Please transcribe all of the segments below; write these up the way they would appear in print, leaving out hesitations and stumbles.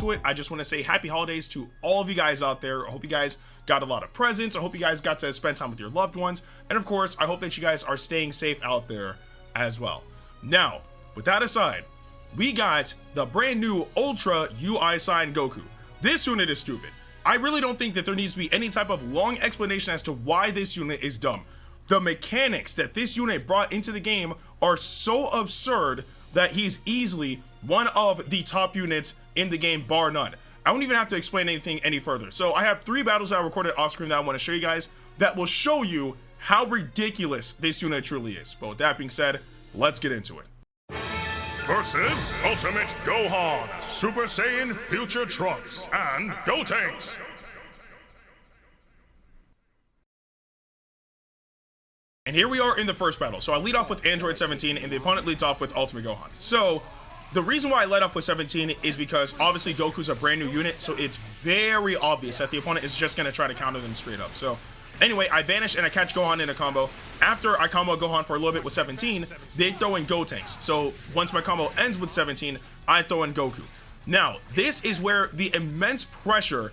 into it, I just want to say happy holidays to all of you guys out there. I hope you guys got a lot of presents. I hope you guys got to spend time with your loved ones. And of course, I hope that you guys are staying safe out there as well. Now, with that aside, we got the brand new Ultra UI Sign Goku. This unit is stupid. I really don't think that there needs to be any type of long explanation as to why this unit is dumb. The mechanics that this unit brought into the game are so absurd that he's easily one of the top units in the game, bar none. I don't even have to explain anything any further. So I have 3 battles that I recorded off screen that I want to show you guys that will show you how ridiculous this unit truly is. But with that being said, let's get into it. Versus Ultimate Gohan, Super Saiyan Future Trunks, and Gotenks. And here we are in the first battle. So I lead off with Android 17 and the opponent leads off with Ultimate Gohan. So the reason why I led off with 17 is because obviously Goku's a brand new unit, so it's very obvious that the opponent is just going to try to counter them straight up. So anyway, I vanish and I catch Gohan in a combo. After I combo Gohan for a little bit with 17, they throw in Gotenks. So once my combo ends with 17, I throw in Goku. Now, this is where the immense pressure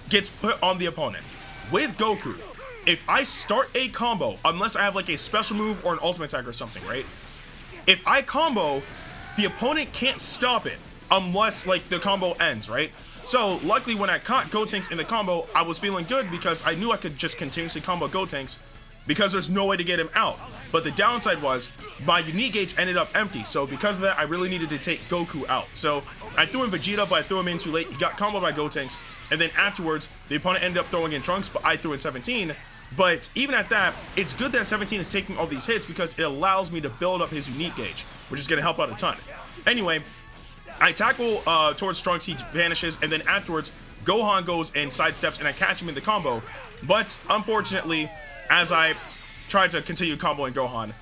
gets put on the opponent. With Goku, if I start a combo, unless I have like a special move or an ultimate attack or something, right? If I combo, the opponent can't stop it unless like the combo ends, right? So luckily when I caught Gotenks in the combo, I was feeling good because I knew I could just continuously combo Gotenks because there's no way to get him out. But the downside was my unique gauge ended up empty. So because of that, I really needed to take Goku out. So I threw in Vegeta, but I threw him in too late. He got comboed by Gotenks. And then afterwards, the opponent ended up throwing in Trunks, but I threw in 17. But even at that, it's good that 17 is taking all these hits because it allows me to build up his unique gauge, which is going to help out a ton. Anyway, I tackle towards Trunks, he vanishes, and then afterwards, Gohan goes and sidesteps, and I catch him in the combo. But unfortunately, as I tried to continue comboing Gohan,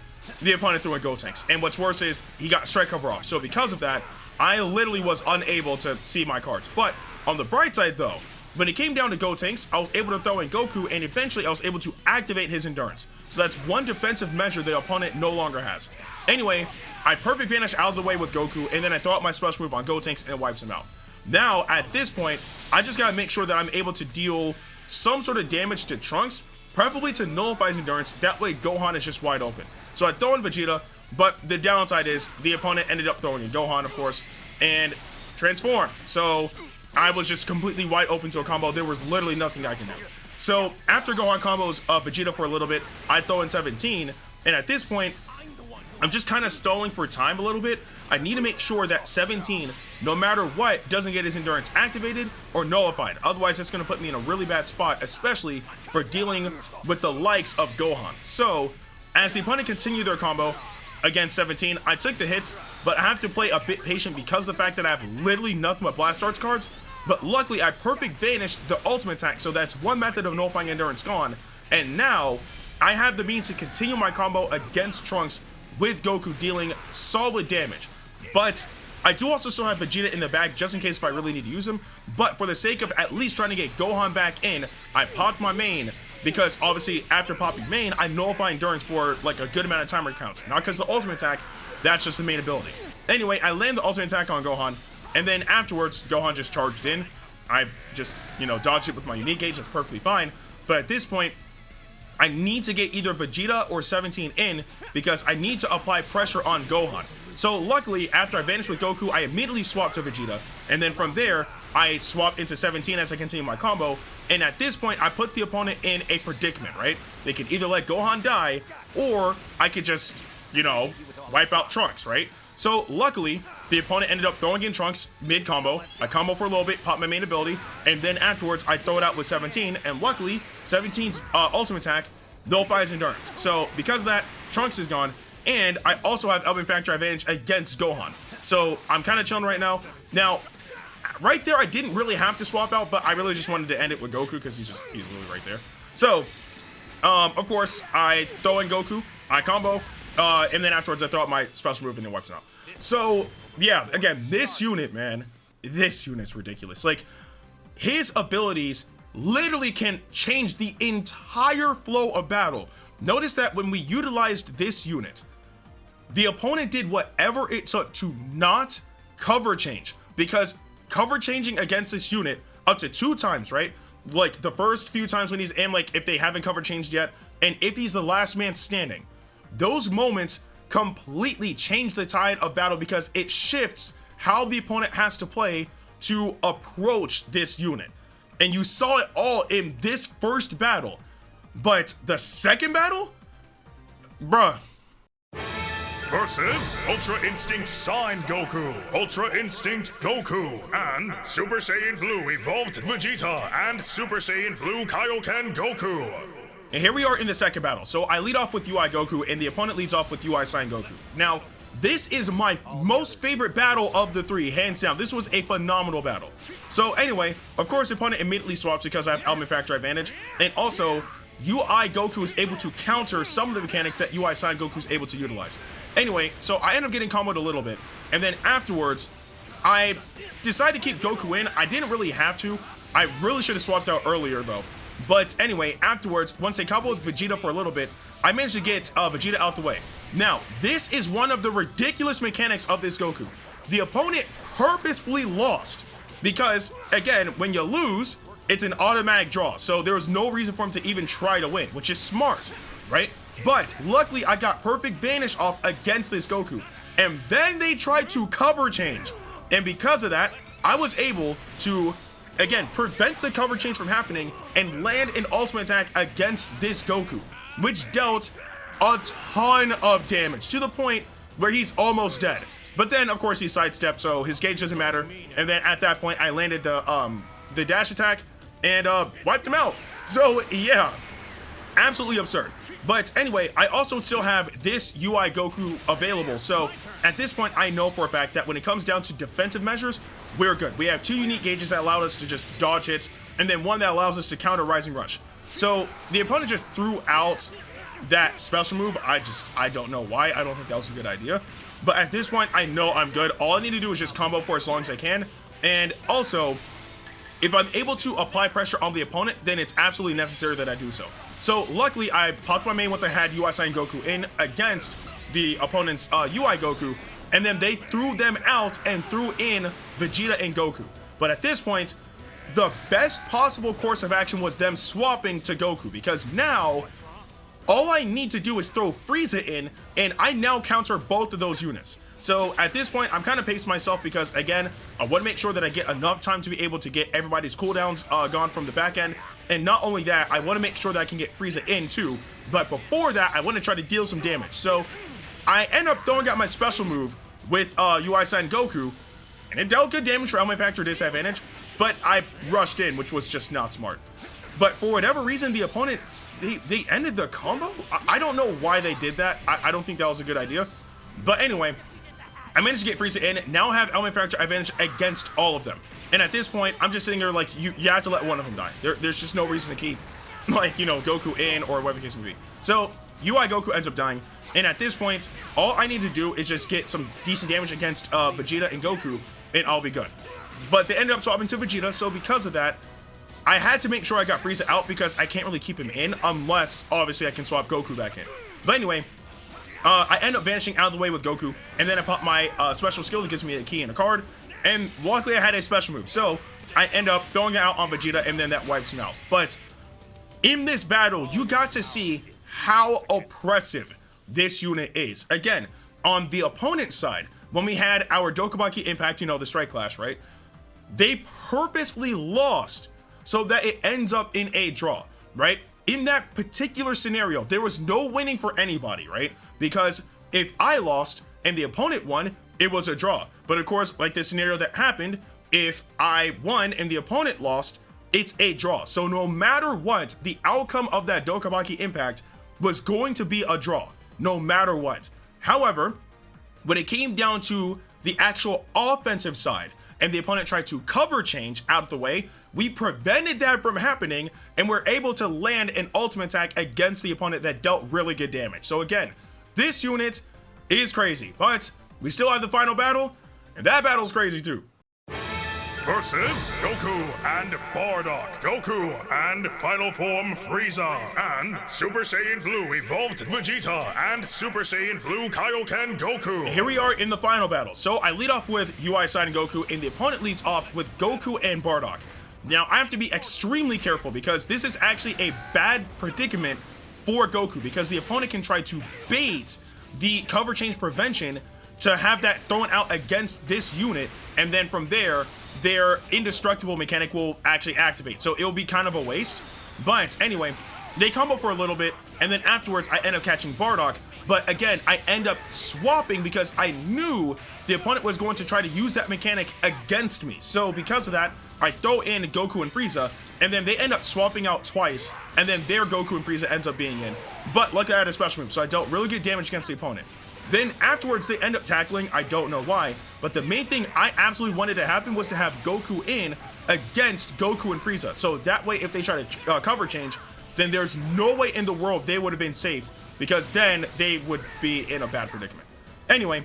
the opponent threw in Gotenks. And what's worse is he got strike cover off. So because of that, I literally was unable to see my cards. But on the bright side, though, when it came down to Gotenks, I was able to throw in Goku, and eventually I was able to activate his endurance. So that's one defensive measure the opponent no longer has. Anyway, I perfect vanish out of the way with Goku, and then I throw out my special move on Gotenks, and it wipes him out. Now, at this point, I just gotta make sure that I'm able to deal some sort of damage to Trunks, preferably to nullify his endurance. That way, Gohan is just wide open. So I throw in Vegeta, but the downside is the opponent ended up throwing in Gohan, of course, and transformed. So I was just completely wide open to a combo. There was literally nothing I can do. So after Gohan combos Vegeta for a little bit, I throw in 17, and at this point, I'm just kind of stalling for time a little bit. I need to make sure that 17, no matter what, doesn't get his endurance activated or nullified. Otherwise, it's going to put me in a really bad spot, especially for dealing with the likes of Gohan. So, as the opponent continued their combo against 17, I took the hits, but I have to play a bit patient because of the fact that I have literally nothing but Blast Arts cards. But luckily, I perfect vanished the ultimate attack, so that's one method of nullifying endurance gone. And now, I have the means to continue my combo against Trunks with Goku dealing solid damage. But I do also still have Vegeta in the bag just in case if I really need to use him. But for the sake of at least trying to get Gohan back in, I popped my main because obviously after popping main, I nullify endurance for like a good amount of timer counts. Not because the ultimate attack, that's just the main ability. Anyway, I land the ultimate attack on Gohan, and then afterwards, Gohan just charged in. I just, dodged it with my unique gauge, that's perfectly fine. But at this point, I need to get either Vegeta or 17 in because I need to apply pressure on Gohan. So luckily, after I vanished with Goku, I immediately swapped to Vegeta. And then from there, I swap into 17 as I continue my combo. And at this point, I put the opponent in a predicament, right? They can either let Gohan die, or I could just, wipe out Trunks, right? So luckily, the opponent ended up throwing in Trunks mid-combo. I combo for a little bit, pop my main ability, and then afterwards, I throw it out with 17. And luckily, 17's ultimate attack nullifies endurance. So because of that, Trunks is gone. And I also have Element Factor advantage against Gohan. So I'm kind of chilling right now. Now, right there, I didn't really have to swap out, but I really just wanted to end it with Goku because he's literally right there. So, of course, I throw in Goku, I combo, and then afterwards I throw out my special move and then wipes it out. So, yeah, again, this unit, man, this unit's ridiculous. Like, his abilities literally can change the entire flow of battle. Notice that when we utilized this unit, the opponent did whatever it took to not cover change, because cover changing against this unit up to 2 times, right? Like the first few times when he's in, like if they haven't cover changed yet, and if he's the last man standing, those moments completely change the tide of battle because it shifts how the opponent has to play to approach this unit. And you saw it all in this first battle, but the second battle, bruh. Versus Ultra Instinct Sign Goku, Ultra Instinct Goku, and Super Saiyan Blue Evolved Vegeta, and Super Saiyan Blue Kaioken Goku. And here we are in the second battle. So I lead off with UI Goku, and the opponent leads off with UI Sign Goku. Now, this is my most favorite battle of the 3, hands down. This was a phenomenal battle. So anyway, of course, the opponent immediately swaps because I have element factor advantage, and also UI Goku is able to counter some of the mechanics that UI Sign Goku is able to utilize. Anyway, so I end up getting comboed a little bit, and then afterwards, I decided to keep Goku in. I didn't really have to. I really should have swapped out earlier, though. But anyway, afterwards, once they comboed with Vegeta for a little bit, I managed to get Vegeta out the way. Now, this is one of the ridiculous mechanics of this Goku. The opponent purposefully lost because, again, when you lose, it's an automatic draw. So there was no reason for him to even try to win, which is smart, right? But luckily, I got perfect vanish off against this Goku. And then they tried to cover change. And because of that, I was able to, again, prevent the cover change from happening and land an ultimate attack against this Goku, which dealt a ton of damage to the point where he's almost dead. But then, of course, he sidestepped, so his gauge doesn't matter. And then at that point, I landed the dash attack and wiped him out. So yeah, absolutely absurd. But anyway, I also still have this UI Goku available. So at this point, I know for a fact that when it comes down to defensive measures, we're good. We have 2 unique gauges that allow us to just dodge hits, and then 1 that allows us to counter Rising Rush. So the opponent just threw out that special move. I don't know why. I don't think that was a good idea. But at this point, I know I'm good. All I need to do is just combo for as long as I can. And also, if I'm able to apply pressure on the opponent, then it's absolutely necessary that I do so. So luckily, I popped my main once I had UI Sign Goku in against the opponent's UI Goku, and then they threw them out and threw in Vegeta and Goku. But at this point, the best possible course of action was them swapping to Goku, because now all I need to do is throw Frieza in, and I now counter both of those units. So at this point, I'm kind of pacing myself because, again, I want to make sure that I get enough time to be able to get everybody's cooldowns gone from the back end. And not only that, I want to make sure that I can get Frieza in too. But before that, I want to try to deal some damage. So I end up throwing out my special move with UI Sign Goku, and it dealt good damage for element factor disadvantage, but I rushed in, which was just not smart. But for whatever reason, the opponent, they ended the combo. I don't know why they did that. I don't think that was a good idea. But anyway, I managed to get Frieza in, now have element factor advantage against all of them. And at this point, I'm just sitting there like, you have to let one of them die. There's just no reason to keep, like, you know, Goku in or whatever the case may be. So UI Goku ends up dying. And at this point, all I need to do is just get some decent damage against Vegeta and Goku, and I'll be good. But they ended up swapping to Vegeta, so because of that, I had to make sure I got Frieza out because I can't really keep him in unless, obviously, I can swap Goku back in. But anyway, I end up vanishing out of the way with Goku, and then I pop my special skill that gives me a key and a card, and luckily I had a special move. So I end up throwing it out on Vegeta, and then that wipes him out. But in this battle, you got to see how oppressive this unit is. Again, on the opponent's side, when we had our Dokubaki Impact, you know, the Strike Clash, right? They purposefully lost so that it ends up in a draw, right? In that particular scenario, there was no winning for anybody, right? Because if I lost and the opponent won, it was a draw. But of course, like the scenario that happened, if I won and the opponent lost, it's a draw. So no matter what, the outcome of that Dokubaki Impact was going to be a draw, no matter what. However, when it came down to the actual offensive side and the opponent tried to cover change out of the way, we prevented that from happening and we're able to land an ultimate attack against the opponent that dealt really good damage. So again, this unit is crazy, but we still have the final battle, and that battle's crazy too. versus Goku and Bardock, Goku and Final Form Frieza, and Super Saiyan Blue Evolved Vegeta and Super Saiyan Blue Kaioken Goku. Here we are in the final battle. So I lead off with UI Sign Goku, and the opponent leads off with Goku and Bardock. Now I have to be extremely careful because this is actually a bad predicament for Goku, because the opponent can try to bait the cover change prevention to have that thrown out against this unit, and then from there their indestructible mechanic will actually activate, so it'll be kind of a waste. But anyway, they combo for a little bit, and then afterwards I end up catching Bardock, but again I end up swapping because I knew the opponent was going to try to use that mechanic against me. So because of that, I throw in Goku and Frieza, and then they end up swapping out twice, and then their Goku and Frieza ends up being in. But luckily I had a special move, so I dealt really good damage against the opponent. Then afterwards they end up tackling, I don't know why, but the main thing I absolutely wanted to happen was to have Goku in against Goku and Frieza. So that way if they try to cover change, then there's no way in the world they would have been safe, because then they would be in a bad predicament. Anyway,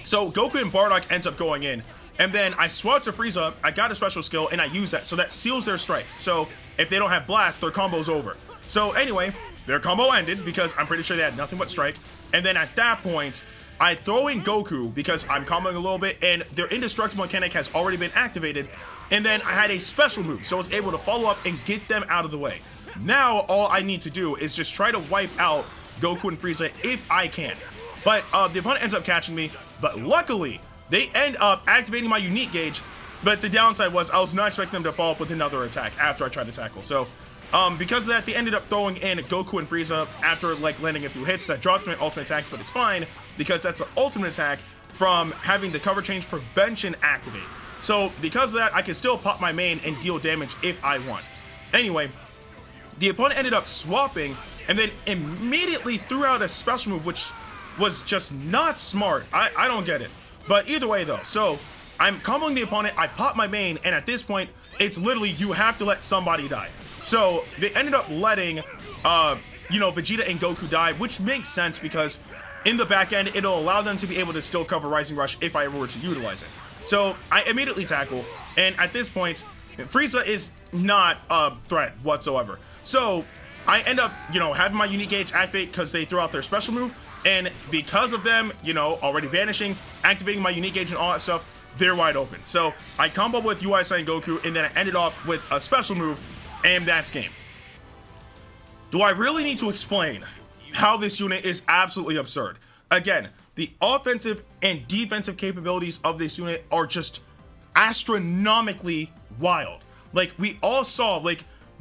so Goku and Bardock ends up going in, and then I swap to Frieza, I got a special skill, and I use that, so that seals their strike. So if they don't have blast, their combo's over. So anyway, their combo ended because I'm pretty sure they had nothing but strike, and then at that point, I throw in Goku because I'm comboing a little bit, and their indestructible mechanic has already been activated, and then I had a special move, so I was able to follow up and get them out of the way. Now all I need to do is just try to wipe out Goku and Frieza if I can. But the opponent ends up catching me, but luckily they end up activating my unique gauge, but the downside was I was not expecting them to follow up with another attack after I tried to tackle. So because of that, they ended up throwing in Goku and Frieza after like landing a few hits that dropped my ultimate attack, but it's fine because that's the ultimate attack from having the cover change prevention activate. So because of that, I can still pop my main and deal damage if I want. Anyway, the opponent ended up swapping and then immediately threw out a special move, which was just not smart. I don't get it. But either way though, so I'm comboing the opponent, I pop my main, and at this point, it's literally you have to let somebody die. So they ended up letting, Vegeta and Goku die, which makes sense because in the back end, it'll allow them to be able to still cover Rising Rush if I were to utilize it. So I immediately tackle, and at this point, Frieza is not a threat whatsoever. So I end up, having my unique gauge activate because they threw out their special move, and because of them, already vanishing, activating my unique gauge and all that stuff, they're wide open. So I combo with UI Sign Goku, and then I ended off with a special move, and that's game. Do I really need to explain how this unit is absolutely absurd? Again, the offensive and defensive capabilities of this unit are just astronomically wild. Like, we all saw,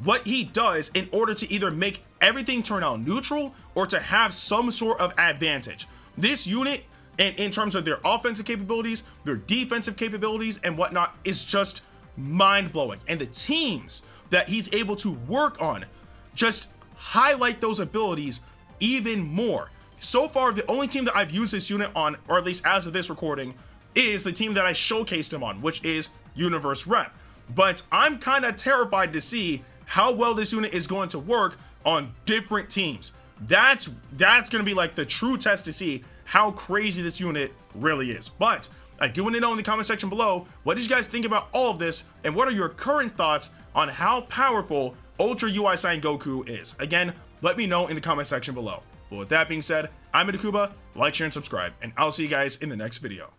what he does in order to either make everything turn out neutral or to have some sort of advantage. This unit, and in terms of their offensive capabilities, their defensive capabilities and whatnot, is just mind-blowing. And the teams that he's able to work on just highlight those abilities even more. So far, the only team that I've used this unit on, or at least as of this recording, is the team that I showcased him on, which is Universe Rep. But I'm kind of terrified to see how well this unit is going to work on different teams. That's going to be like the true test to see how crazy this unit really is. But I do want to know in the comment section below, what did you guys think about all of this, and what are your current thoughts on how powerful Ultra UI Sign Goku is? Again, let me know in the comment section below. But with that being said, I'm Ndukauba, like, share, and subscribe, and I'll see you guys in the next video.